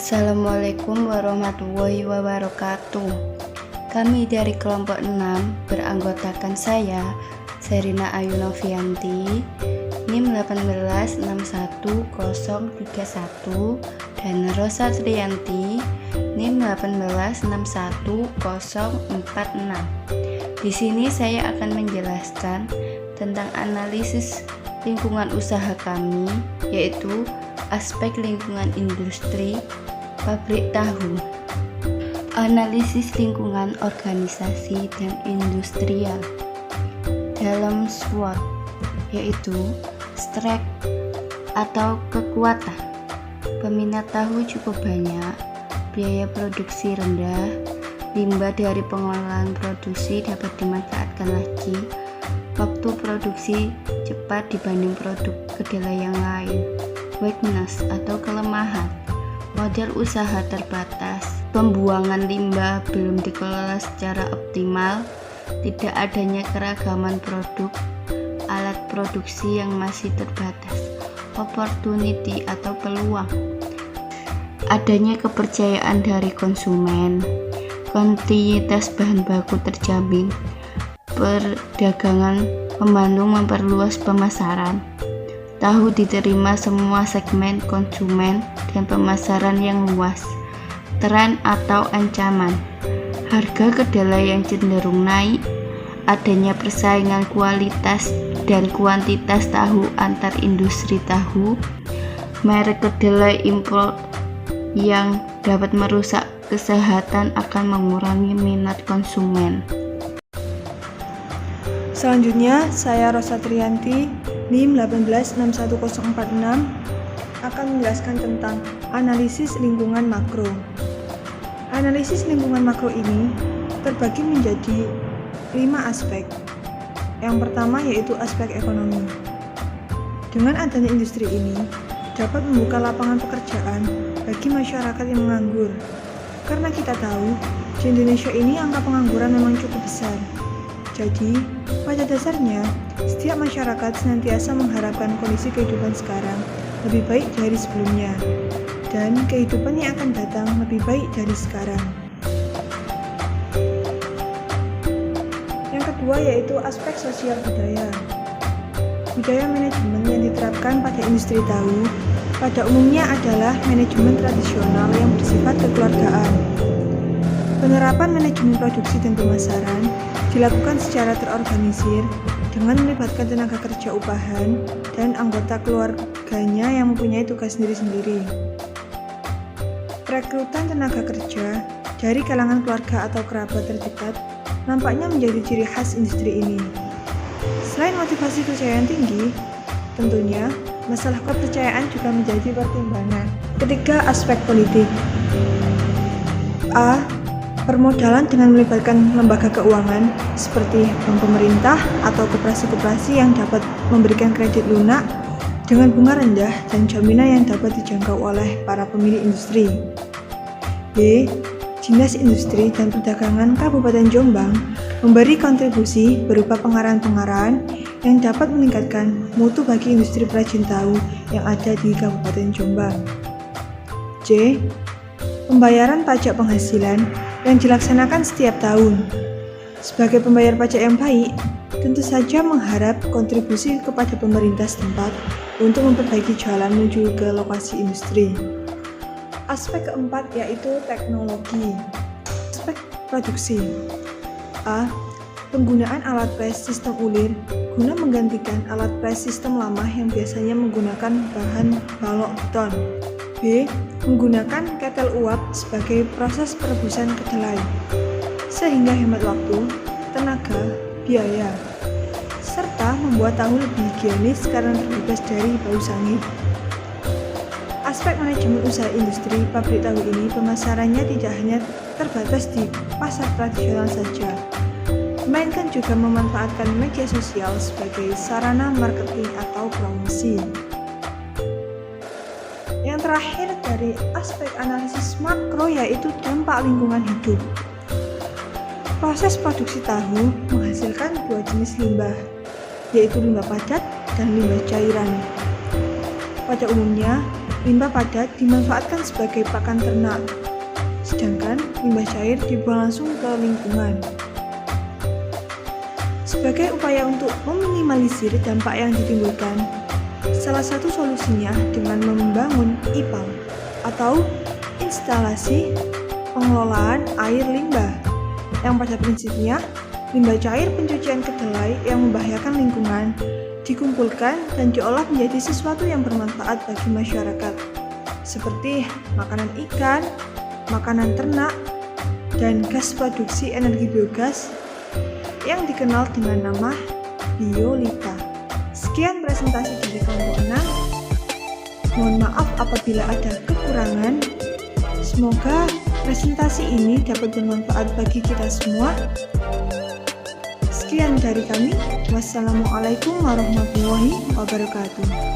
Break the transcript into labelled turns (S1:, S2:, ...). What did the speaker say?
S1: Assalamualaikum warahmatullahi wabarakatuh. Kami dari kelompok 6 beranggotakan saya, Serina Ayu Novianti, NIM 1861031, dan Rosa Triyanti, NIM 1861046. Di sini saya akan menjelaskan tentang analisis lingkungan usaha kami, yaitu aspek lingkungan industri pabrik tahu, analisis lingkungan organisasi dan industrial dalam SWOT, yaitu strength atau kekuatan. Peminat tahu cukup banyak, biaya produksi rendah, limbah dari pengolahan produksi dapat dimanfaatkan lagi, waktu produksi cepat dibanding produk kedelai yang lain, weakness atau kelemahan, modal usaha terbatas, pembuangan limbah belum dikelola secara optimal, tidak adanya keragaman produk, alat produksi yang masih terbatas, opportunity atau peluang, adanya kepercayaan dari konsumen, kontinuitas bahan baku terjamin, perdagangan membantu memperluas pemasaran, tahu diterima semua segmen konsumen dan pemasaran yang luas, tren atau ancaman, harga kedelai yang cenderung naik, adanya persaingan kualitas dan kuantitas tahu antar industri tahu, merek kedelai impor yang dapat merusak kesehatan akan mengurangi minat konsumen.
S2: Selanjutnya, saya Rosa Triyanti, NIM 1861046, akan menjelaskan tentang analisis lingkungan makro. Analisis lingkungan makro ini terbagi menjadi 5 aspek. Yang pertama yaitu aspek ekonomi. Dengan adanya industri ini, dapat membuka lapangan pekerjaan bagi masyarakat yang menganggur. Karena kita tahu, di Indonesia ini angka pengangguran memang cukup besar. Jadi, pada dasarnya, setiap masyarakat senantiasa mengharapkan kondisi kehidupan sekarang lebih baik dari sebelumnya, dan kehidupan yang akan datang lebih baik dari sekarang. Yang kedua yaitu aspek sosial budaya. Budaya manajemen yang diterapkan pada industri tahu pada umumnya adalah manajemen tradisional yang bersifat kekeluargaan. Penerapan manajemen produksi dan pemasaran dilakukan secara terorganisir dengan melibatkan tenaga kerja upahan dan anggota keluarganya yang mempunyai tugas sendiri-sendiri. Rekrutan tenaga kerja dari kalangan keluarga atau kerabat terdekat nampaknya menjadi ciri khas industri ini. Selain motivasi kerja yang tinggi, tentunya masalah kepercayaan juga menjadi pertimbangan. Ketiga, aspek politik. A. Permodalan dengan melibatkan lembaga keuangan seperti bank pemerintah atau koperasi-koperasi yang dapat memberikan kredit lunak dengan bunga rendah dan jaminan yang dapat dijangkau oleh para pemilik industri. B. Dinas Industri dan Perdagangan Kabupaten Jombang memberi kontribusi berupa pengarahan-pengarahan yang dapat meningkatkan mutu bagi industri perajin tahu yang ada di Kabupaten Jombang. C. Pembayaran pajak penghasilan yang dilaksanakan setiap tahun. Sebagai pembayar pajak yang baik, tentu saja mengharap kontribusi kepada pemerintah setempat untuk memperbaiki jalan menuju ke lokasi industri. Aspek keempat yaitu teknologi. Aspek produksi. A. Penggunaan alat pres sistem ulir guna menggantikan alat pres sistem lama yang biasanya menggunakan bahan balok beton. B. Menggunakan ketel uap sebagai proses perebusan kedelai, sehingga hemat waktu, tenaga, biaya, serta membuat tahu lebih higienis karena terbebas dari bau sangit. Aspek manajemen usaha industri pabrik tahu ini pemasarannya tidak hanya terbatas di pasar tradisional saja, melainkan juga memanfaatkan media sosial sebagai sarana marketing atau promosi. Yang terakhir dari aspek analisis makro yaitu dampak lingkungan hidup. Proses produksi tahu menghasilkan 2 jenis limbah, yaitu limbah padat dan limbah cairan. Pada umumnya, limbah padat dimanfaatkan sebagai pakan ternak, sedangkan limbah cair dibuang langsung ke lingkungan. Sebagai upaya untuk meminimalisir dampak yang ditimbulkan, salah satu solusinya dengan membangun IPAL atau instalasi pengelolaan air limbah, yang pada prinsipnya limbah cair pencucian kedelai yang membahayakan lingkungan dikumpulkan dan diolah menjadi sesuatu yang bermanfaat bagi masyarakat, seperti makanan ikan, makanan ternak, dan gas produksi energi biogas yang dikenal dengan nama biolita. Sekian presentasi dari kelompok 6. Mohon maaf apabila ada kekurangan. Semoga presentasi ini dapat bermanfaat bagi kita semua. Sekian dari kami. Wassalamualaikum warahmatullahi wabarakatuh.